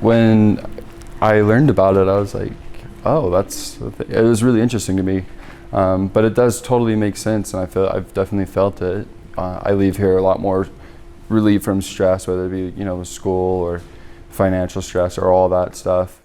when I learned about it, I was like, oh, it was really interesting to me. But it does totally make sense, and I've definitely felt it. I leave here a lot more relieved from stress, whether it be, school or financial stress or all that stuff.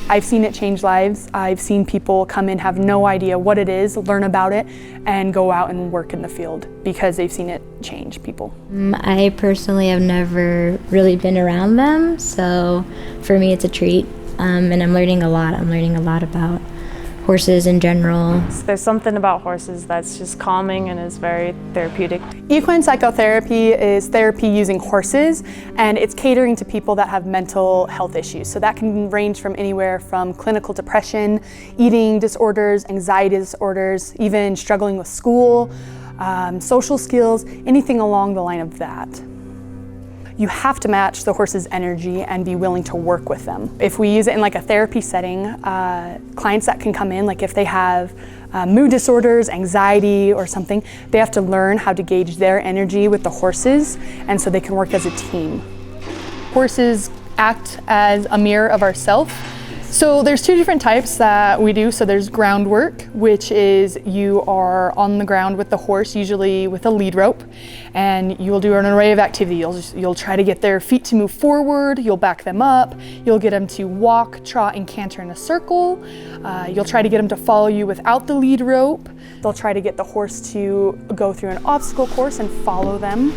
I've seen it change lives. I've seen people come in, have no idea what it is, learn about it, and go out and work in the field because they've seen it change people. I personally have never really been around them, so for me it's a treat, and I'm learning a lot. I'm learning a lot about horses in general. There's something about horses that's just calming and is very therapeutic. Equine psychotherapy is therapy using horses, and it's catering to people that have mental health issues. So that can range from anywhere from clinical depression, eating disorders, anxiety disorders, even struggling with school, social skills, anything along the line of that. You have to match the horse's energy and be willing to work with them. If we use it in like a therapy setting, clients that can come in, like if they have mood disorders, anxiety or something, they have to learn how to gauge their energy with the horses, and so they can work as a team. Horses act as a mirror of ourselves. So there's two different types that we do. So there's ground work, which is you are on the ground with the horse, usually with a lead rope, and you'll do an array of activities. You'll try to get their feet to move forward, you'll back them up, you'll get them to walk, trot, and canter in a circle. You'll try to get them to follow you without the lead rope. They'll try to get the horse to go through an obstacle course and follow them.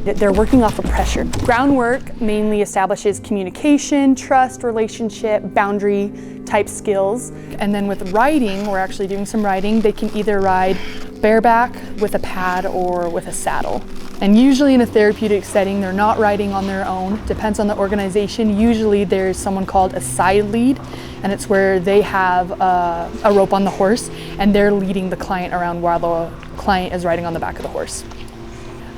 They're working off of pressure. Groundwork mainly establishes communication, trust, relationship, boundary type skills. And then with riding, we're actually doing some riding. They can either ride bareback with a pad or with a saddle. And usually in a therapeutic setting, they're not riding on their own. Depends on the organization. Usually there's someone called a side lead, and it's where they have a rope on the horse and they're leading the client around while the client is riding on the back of the horse.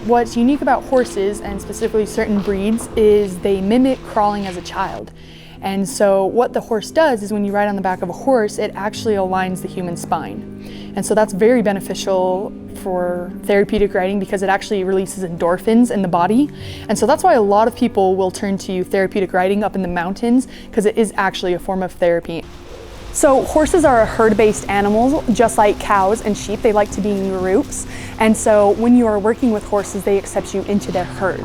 What's unique about horses, and specifically certain breeds, is they mimic crawling as a child. And so what the horse does is when you ride on the back of a horse, it actually aligns the human spine. And so that's very beneficial for therapeutic riding because it actually releases endorphins in the body. And so that's why a lot of people will turn to therapeutic riding up in the mountains, because it is actually a form of therapy. So horses are a herd-based animal, just like cows and sheep. They like to be in groups. And so when you are working with horses, they accept you into their herd.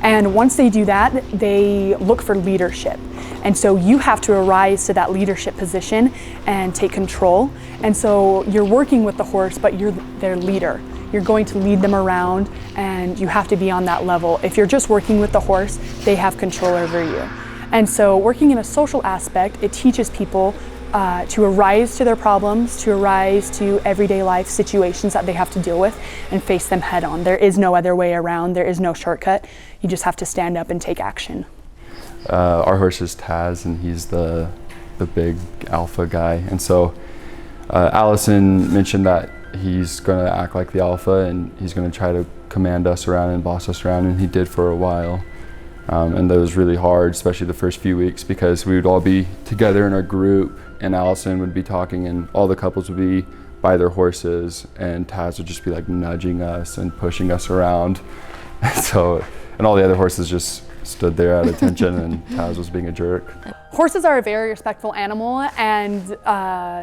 And once they do that, they look for leadership. And so you have to arise to that leadership position and take control. And so you're working with the horse, but you're their leader. You're going to lead them around, and you have to be on that level. If you're just working with the horse, they have control over you. And so working in a social aspect, it teaches people to arise to their problems, to arise to everyday life situations that they have to deal with and face them head on. There is no other way around. There is no shortcut. You just have to stand up and take action. Our horse is Taz, and he's the big alpha guy. And so Allison mentioned that he's going to act like the alpha, and he's going to try to command us around and boss us around, and he did for a while. And that was really hard, especially the first few weeks, because we would all be together in our group, and Allison would be talking, and all the couples would be by their horses, and Taz would just be like nudging us and pushing us around. And all the other horses just stood there at attention, and Taz was being a jerk. Horses are a very respectful animal, and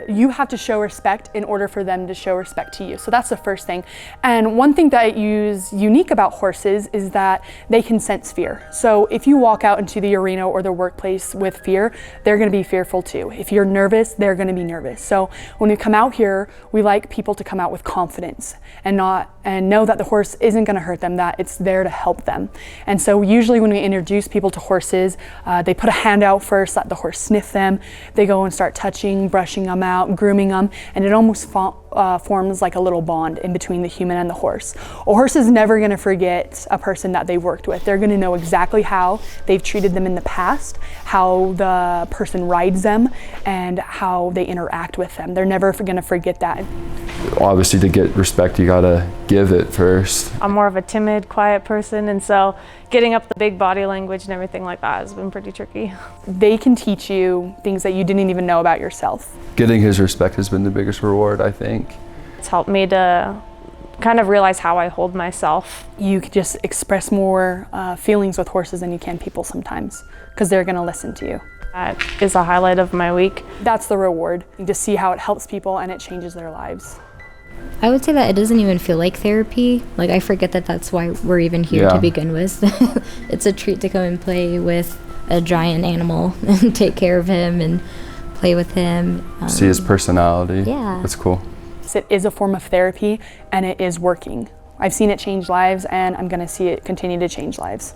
you have to show respect in order for them to show respect to you. So that's the first thing. And one thing that is unique about horses is that they can sense fear. So if you walk out into the arena or the workplace with fear, they're going to be fearful too. If you're nervous, they're going to be nervous. So when we come out here, we like people to come out with confidence and know that the horse isn't going to hurt them, that it's there to help them. And so usually when we introduce people to horses, they put a hand out first, that the horse sniff them. They go and start touching, brushing them out, grooming them, and it almost forms like a little bond in between the human and the horse. A horse is never going to forget a person that they worked with. They're going to know exactly how they've treated them in the past, how the person rides them, and how they interact with them. They're never going to forget that. Obviously, to get respect, you gotta give it first. I'm more of a timid, quiet person, and so getting up the big body language and everything like that has been pretty tricky. They can teach you things that you didn't even know about yourself. Getting his respect has been the biggest reward, I think. It's helped me to kind of realize how I hold myself. You can just express more feelings with horses than you can people sometimes, because they're going to listen to you. That is a highlight of my week. That's the reward, to see how it helps people and it changes their lives. I would say that it doesn't even feel like therapy. Like, I forget that that's why we're even here to begin with. It's a treat to come and play with a giant animal and take care of him and play with him. See his personality. Yeah. That's cool. It is a form of therapy and it is working. I've seen it change lives and I'm going to see it continue to change lives.